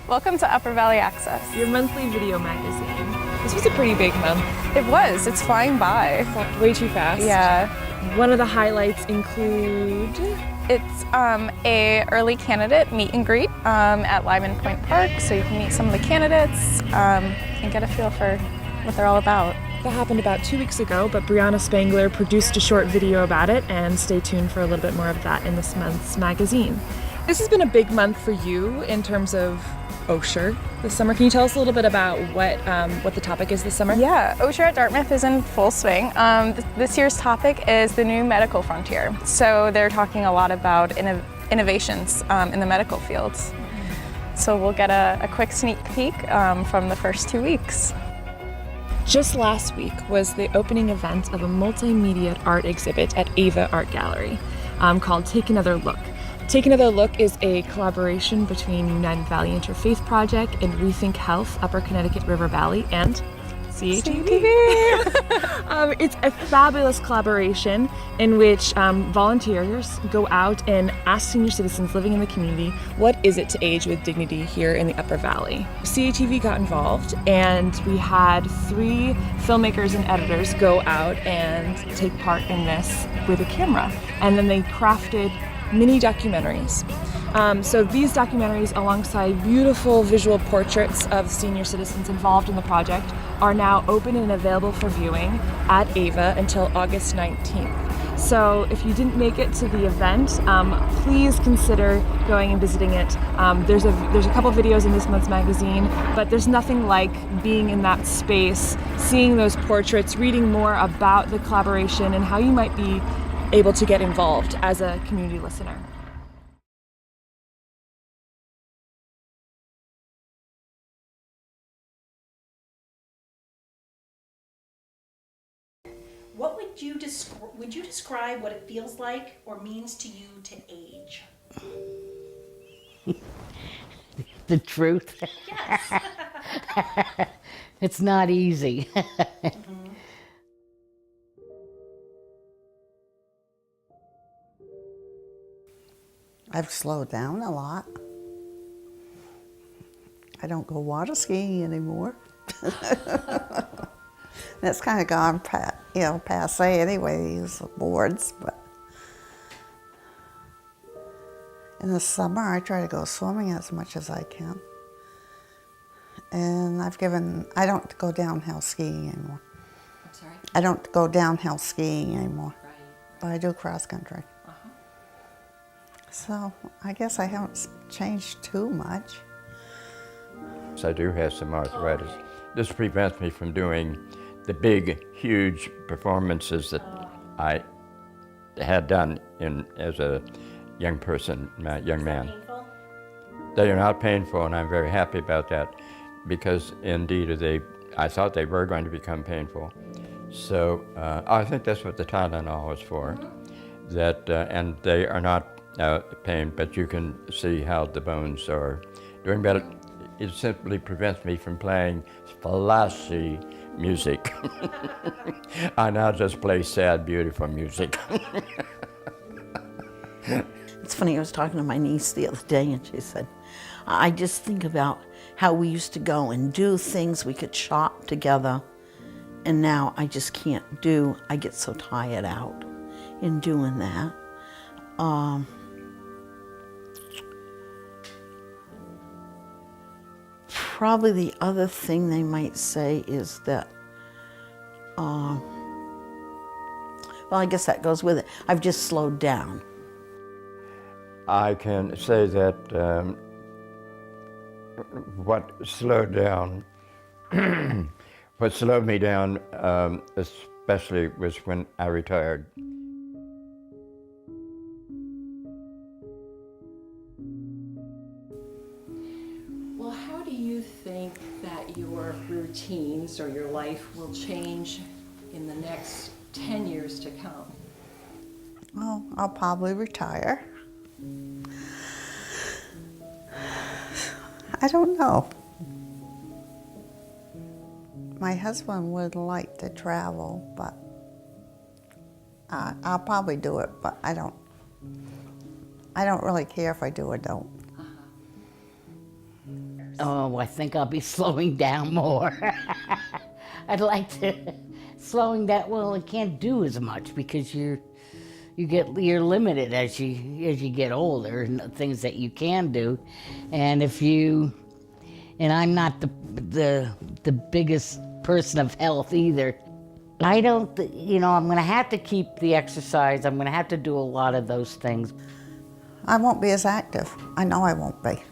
Welcome to Upper Valley Access. Your monthly video magazine. This was a pretty big month. It was. It's flying by. Way too fast. Yeah. One of the highlights include... It's a early candidate meet and greet at Lyman Point Park, so you can meet some of the candidates and get a feel for what they're all about. That happened about 2 weeks ago, but Brianna Spangler produced a short video about it, and stay tuned for a little bit more of that in this month's magazine. This has been a big month for you in terms of Osher this summer. Can you tell us a little bit about what the topic is this summer? Yeah, Osher at Dartmouth is in full swing. This year's topic is the new medical frontier. So they're talking a lot about innovations in the medical fields. So we'll get a quick sneak peek from the first 2 weeks. Just last week was the opening event of a multimedia art exhibit at Ava Art Gallery called Take Another Look. Take Another Look is a collaboration between United Valley Interfaith Project and Rethink Health, Upper Connecticut River Valley, and CATV. It's a fabulous collaboration in which volunteers go out and ask senior citizens living in the community, what is it to age with dignity here in the Upper Valley? CATV got involved, and we had 3 filmmakers and editors go out and take part in this with a camera. And then they crafted mini documentaries. So these documentaries, alongside beautiful visual portraits of senior citizens involved in the project, are now open and available for viewing at Ava until August 19th. So if you didn't make it to the event, please consider going and visiting it. There's a couple videos in this month's magazine, but there's nothing like being in that space, seeing those portraits, reading more about the collaboration and how you might be able to get involved as a community listener. What would you describe what it feels like or means to you to age? The truth. Yes. It's not easy. Mm-hmm. I've slowed down a lot. I don't go water skiing anymore. That's kind of gone passe anyway, to use the boards, but in the summer I try to go swimming as much as I can. And I don't go downhill skiing anymore. I'm sorry? I don't go downhill skiing anymore, Right. but I do cross country. Uh-huh. So I guess I haven't changed too much. So I do have some arthritis. This prevents me from doing the big, huge performances that I had done as a young person, young man. Painful? They are not painful, and I'm very happy about that, because indeed I thought they were going to become painful. So I think that's what the Tylenol is for. That and they are not pain, but you can see how the bones are doing better. It simply prevents me from playing flashy music. I now just play sad, beautiful music. It's funny, I was talking to my niece the other day and she said, I just think about how we used to go and do things we could shop together, and now I just can't do. I get so tired out in doing that. Probably the other thing they might say is that, well, I guess that goes with it. I've just slowed down. I can say that what slowed me down, especially was when I retired. Well, how do you think that your routines or your life will change in the next 10 years to come? Well, I'll probably retire. I don't know. My husband would like to travel, but I'll probably do it, but I don't really care if I do or don't. years? Oh, I think I'll be slowing down more. I'd like to slowing down. Well, I can't do as much because you're limited as you get older, and the things that you can do, and I'm not the biggest person of health either. I don't, I'm going to have to keep the exercise. I'm going to have to do a lot of those things. I won't be as active. I know I won't be.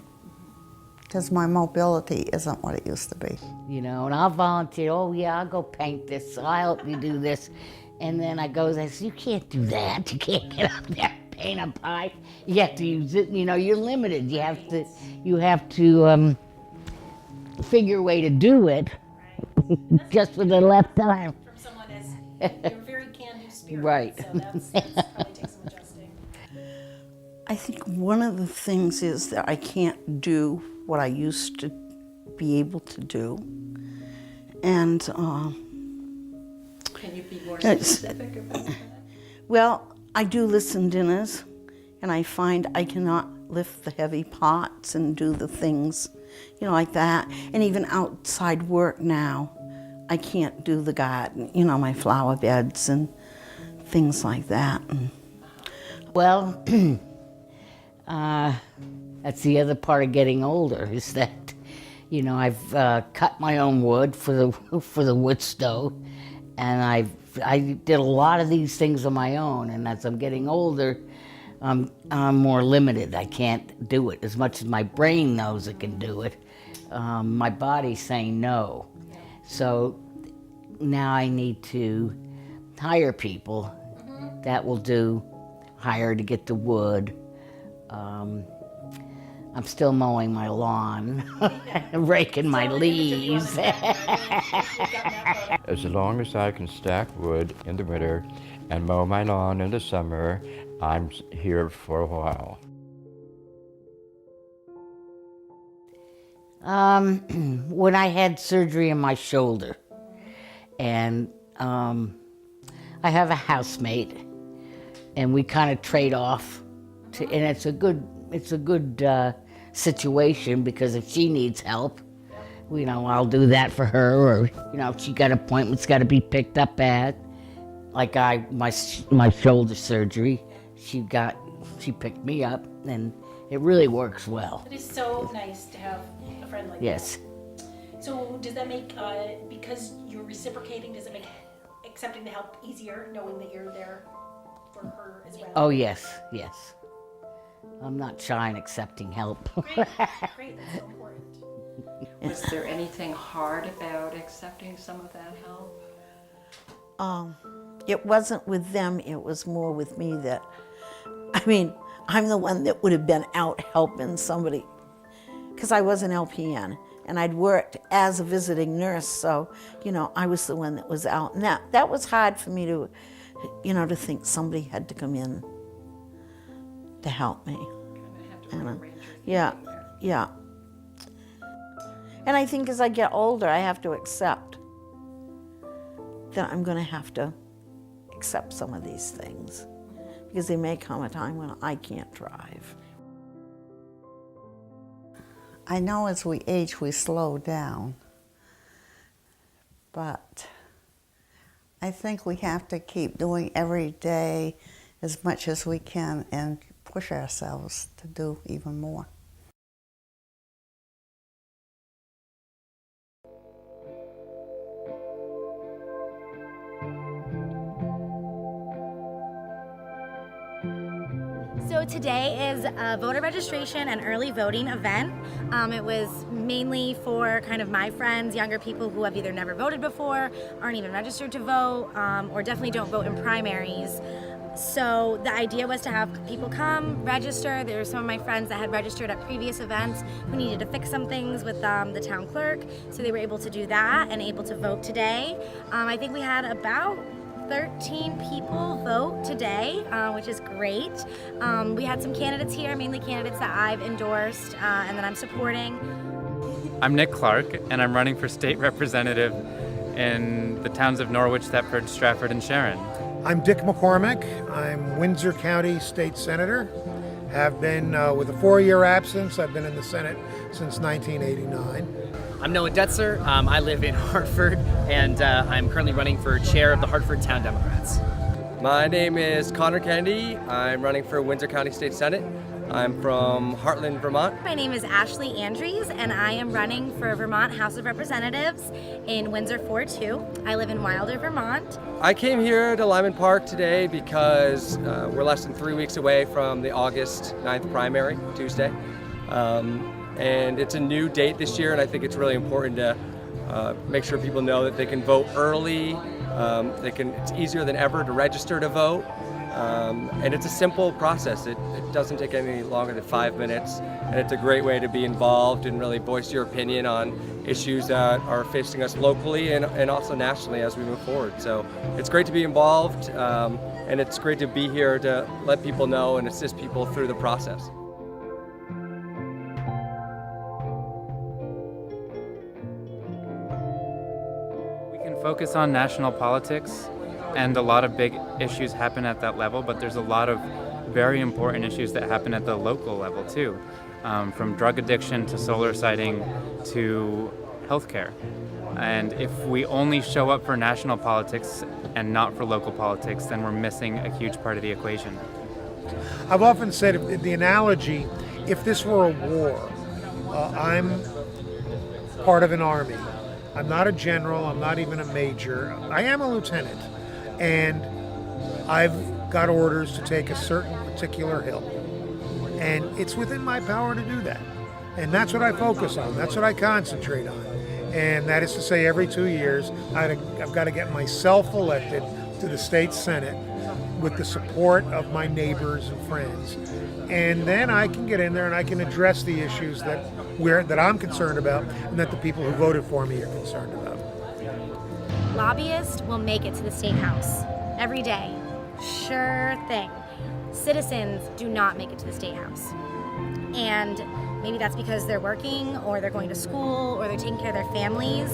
Because my mobility isn't what it used to be. And I'll volunteer. Oh yeah, I'll go paint this. I'll help you do this. And then I say, you can't do that. You can't get up there and paint a pipe. You have to use it. You're limited. You have to figure a way to do it just for the left time. From someone as, you're a very can-do spirit. Right. So that's probably takes some adjusting. I think one of the things is that I can't do what I used to be able to do. And Can you be more specific about that? well, I do listen dinners, and I find I cannot lift the heavy pots and do the things, like that. And even outside work now, I can't do the garden, my flower beds and things like that. Well, that's the other part of getting older is that, I've cut my own wood for the wood stove, and I did a lot of these things on my own. And as I'm getting older, I'm more limited. I can't do it as much as my brain knows it can do it. My body's saying no. So now I need to hire people that will hire to get the wood. I'm still mowing my lawn, raking my leaves. As long as I can stack wood in the winter and mow my lawn in the summer, I'm here for a while. When I had surgery on my shoulder, and I have a housemate, and we kind of trade off, and it's a good situation, because if she needs help, I'll do that for her, or if she got appointments got to be picked up at, like my shoulder surgery, she picked me up, and it really works well. It is so nice to have a friend like Yes. that. So does that make, because you're reciprocating, does it make accepting the help easier, knowing that you're there for her as well? Oh yes. I'm not shy in accepting help. Great, that's so important. Was there anything hard about accepting some of that help? It wasn't with them, it was more with me that, I'm the one that would have been out helping somebody, because I was an LPN, and I'd worked as a visiting nurse, so, I was the one that was out. And that was hard for me to, to think somebody had to come in to help me. Yeah. And I think as I get older, I have to accept that I'm going to have to accept some of these things, because there may come a time when I can't drive. I know as we age, we slow down. But I think we have to keep doing every day as much as we can and push ourselves to do even more. So today is a voter registration and early voting event. It was mainly for kind of my friends, younger people who have either never voted before, aren't even registered to vote, or definitely don't vote in primaries. So the idea was to have people come, register. There were some of my friends that had registered at previous events who needed to fix some things with the town clerk, so they were able to do that and able to vote today. I think we had about 13 people vote today, which is great. We had some candidates here, mainly candidates that I've endorsed and that I'm supporting. I'm Nick Clark, and I'm running for state representative in the towns of Norwich, Thetford, Stratford, and Sharon. I'm Dick McCormick. I'm Windsor County State Senator, Have been with a 4-year absence. I've been in the Senate since 1989. I'm Noah Detzer. I live in Hartford, and I'm currently running for chair of the Hartford Town Democrats. My name is Connor Kennedy. I'm running for Windsor County State Senate. I'm from Heartland, Vermont. My name is Ashley ANDREAS, and I am running for Vermont House of Representatives in Windsor 4-2. I live in Wilder, Vermont. I came here to Lyman Park today because we're less than 3 weeks away from the August 9th primary, Tuesday. And it's a new date this year, and I think it's really important to make sure people know that they can vote early. It's easier than ever to register to vote. And it's a simple process. It doesn't take any longer than 5 minutes, and it's a great way to be involved and really voice your opinion on issues that are facing us locally and also nationally as we move forward. So it's great to be involved, and it's great to be here to let people know and assist people through the process. We can focus on national politics, and a lot of big issues happen at that level, but there's a lot of very important issues that happen at the local level too, from drug addiction to solar siting to healthcare. And if we only show up for national politics and not for local politics, then we're missing a huge part of the equation. I've often said the analogy, if this were a war, I'm part of an army. I'm not a general, I'm not even a major. I am a lieutenant. And I've got orders to take a certain particular hill. And it's within my power to do that. And that's what I focus on. That's what I concentrate on. And that is to say, every 2 years, I've got to get myself elected to the state senate with the support of my neighbors and friends. And then I can get in there and I can address the issues that I'm concerned about and that the people who voted for me are concerned about. Lobbyists will make it to the State House every day. Sure thing. Citizens do not make it to the State House. And maybe that's because they're working, or they're going to school, or they're taking care of their families.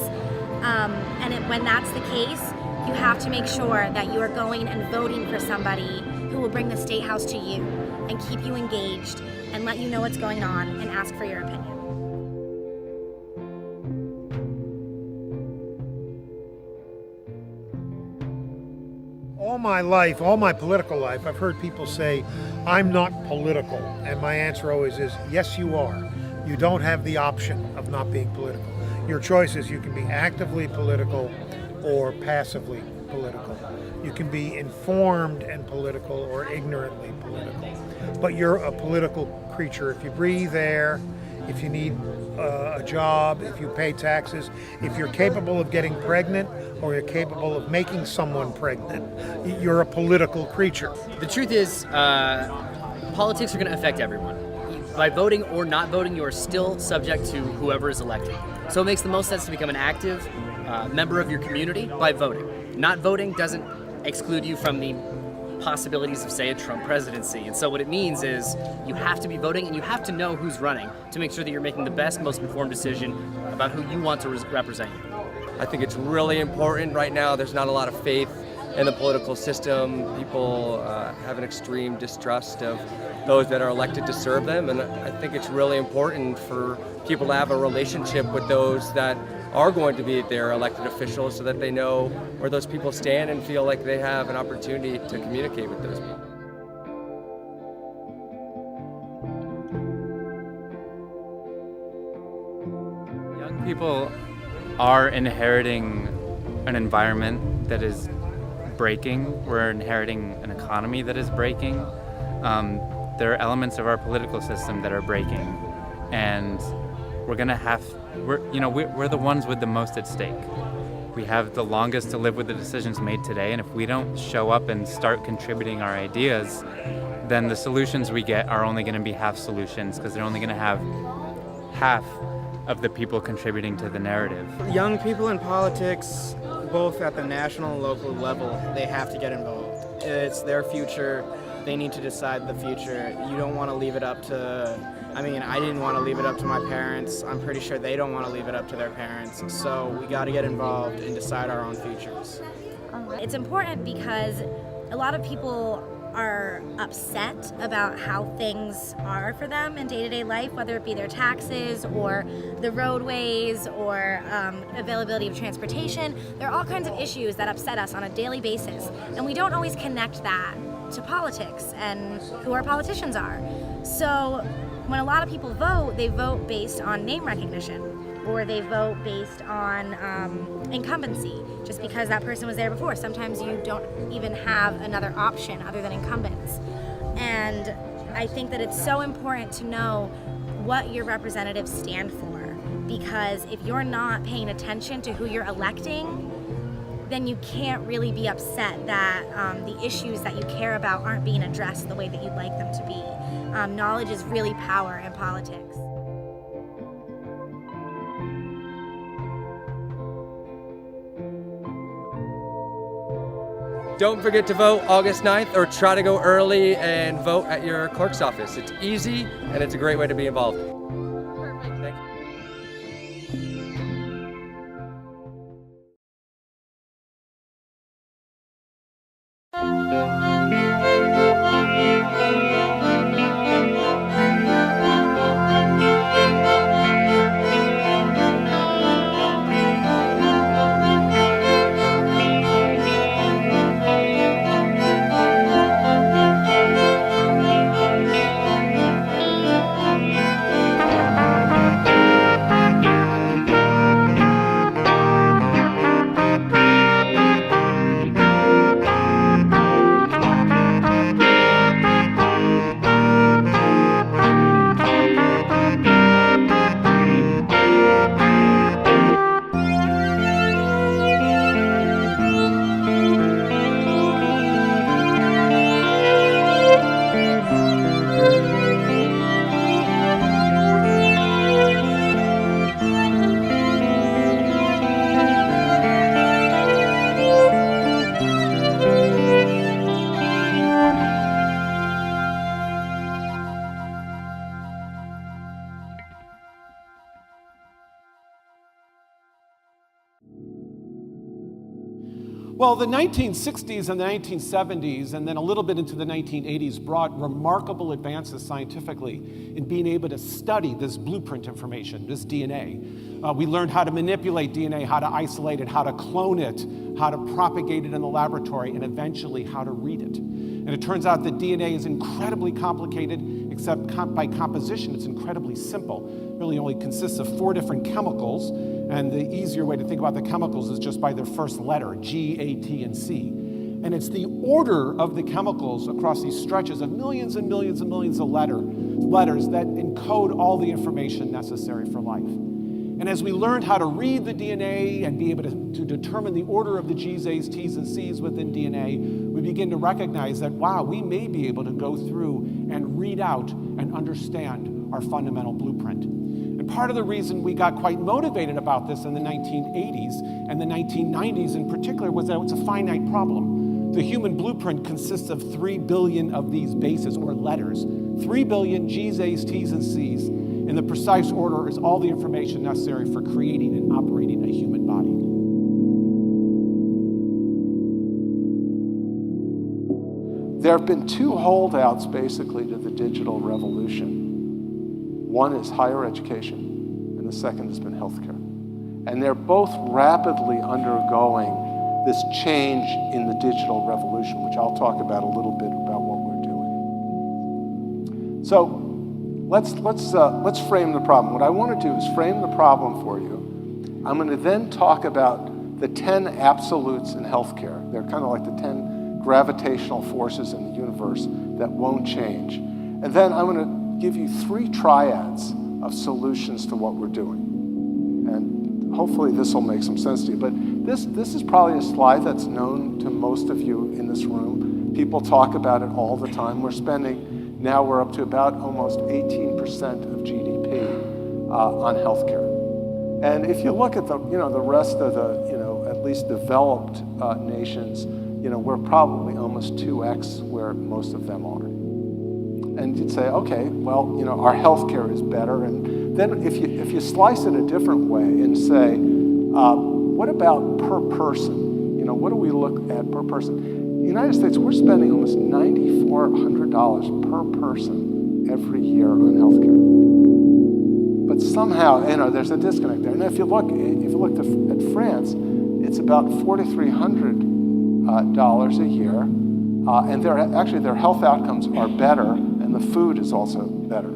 When that's the case, you have to make sure that you are going and voting for somebody who will bring the State House to you and keep you engaged and let you know what's going on and ask for your opinion. All my life, all my political life, I've heard people say, I'm not political. And my answer always is, yes, you are. You don't have the option of not being political. Your choice is you can be actively political or passively political. You can be informed and political or ignorantly political. But you're a political creature. If you breathe air, if you need a job, if you pay taxes, if you're capable of getting pregnant or you're capable of making someone pregnant, you're a political creature. The truth is, politics are going to affect everyone. By voting or not voting, you are still subject to whoever is elected. So it makes the most sense to become an active member of your community by voting. Not voting doesn't exclude you from the possibilities of, say, a Trump presidency. And so what it means is you have to be voting and you have to know who's running to make sure that you're making the best, most informed decision about who you want to represent you. I think it's really important right now. There's not a lot of faith in the political system. People have an extreme distrust of those that are elected to serve them. And I think it's really important for people to have a relationship with those that are going to be their elected officials so that they know where those people stand and feel like they have an opportunity to communicate with those people. Young people are inheriting an environment that is breaking. We're inheriting an economy that is breaking. There are elements of our political system that are breaking, and we're the ones with the most at stake. We have the longest to live with the decisions made today, and if we don't show up and start contributing our ideas, then the solutions we get are only going to be half solutions, because they're only going to have half of the people contributing to the narrative. Young people in politics, both at the national and local level, they have to get involved. It's their future. They need to decide the future. You don't want to leave it up to, I didn't want to leave it up to my parents. I'm pretty sure they don't want to leave it up to their parents. So we got to get involved and decide our own futures. It's important because a lot of people are upset about how things are for them in day-to-day life, whether it be their taxes or the roadways or availability of transportation. There are all kinds of issues that upset us on a daily basis, and we don't always connect that to politics and who our politicians are. So when a lot of people vote, they vote based on name recognition, or they vote based on incumbency, just because that person was there before. Sometimes you don't even have another option other than incumbents. And I think that it's so important to know what your representatives stand for, because if you're not paying attention to who you're electing, then you can't really be upset that the issues that you care about aren't being addressed the way that you'd like them to be. Knowledge is really power in politics. Don't forget to vote August 9th, or try to go early and vote at your clerk's office. It's easy and it's a great way to be involved. Thank you. Well, the 1960s and the 1970s, and then a little bit into the 1980s, brought remarkable advances scientifically in being able to study this blueprint information, this DNA. We learned how to manipulate DNA, how to isolate it, how to clone it, how to propagate it in the laboratory, and eventually how to read it. And it turns out that DNA is incredibly complicated, except by composition, it's incredibly simple. It really only consists of 4 different chemicals, and the easier way to think about the chemicals is just by their first letter, G, A, T, and C. And it's the order of the chemicals across these stretches of millions and millions and millions of letters that encode all the information necessary for life. And as we learned how to read the DNA and be able to determine the order of the G's, A's, T's, and C's within DNA, we begin to recognize that, wow, we may be able to go through and read out and understand our fundamental blueprint. And part of the reason we got quite motivated about this in the 1980s and the 1990s in particular was that it's a finite problem. The human blueprint consists of 3 billion of these bases or letters. 3 billion G's, A's, T's, and C's. And the precise order is all the information necessary for creating and operating a human body. There have been 2 holdouts basically to the digital revolution. One is higher education, and the second has been healthcare. And they're both rapidly undergoing this change in the digital revolution, which I'll talk about a little bit about what we're doing. So let's frame the problem. What I want to do is frame the problem for you. I'm going to then talk about the 10 absolutes in healthcare. They're kind of like the 10 gravitational forces in the universe that won't change. And then I'm going to give you 3 triads of solutions to what we're doing. And hopefully this will make some sense to you. But this is probably a slide that's known to most of you in this room. People talk about it all the time. Now we're up to about almost 18% of GDP on healthcare. And if you look at the rest of the, at least developed nations, we're probably almost 2x where most of them are. And you'd say, okay, well, our healthcare is better. And then if you slice it a different way and say, what about per person? What do we look at per person? the United States, we're spending almost $9,400 per person every year on healthcare. But somehow, there's a disconnect there. And if you look at France, it's about $4,300 a year, and their health outcomes are better, and the food is also better.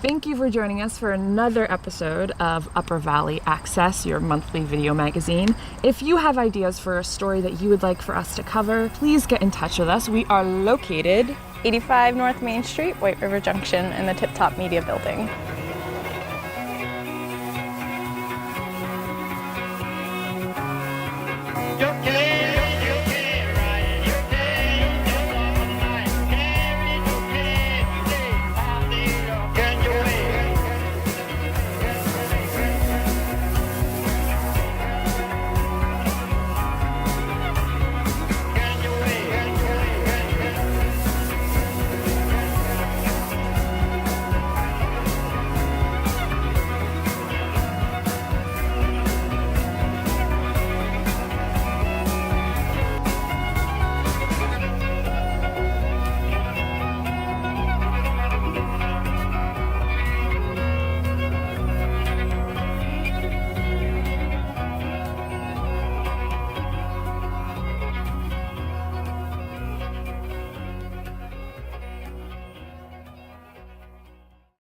Thank you for joining us for another episode of Upper Valley Access, your monthly video magazine. If you have ideas for a story that you would like for us to cover, please get in touch with us. We are located 85 North Main Street, White River Junction, in the Tip Top Media Building.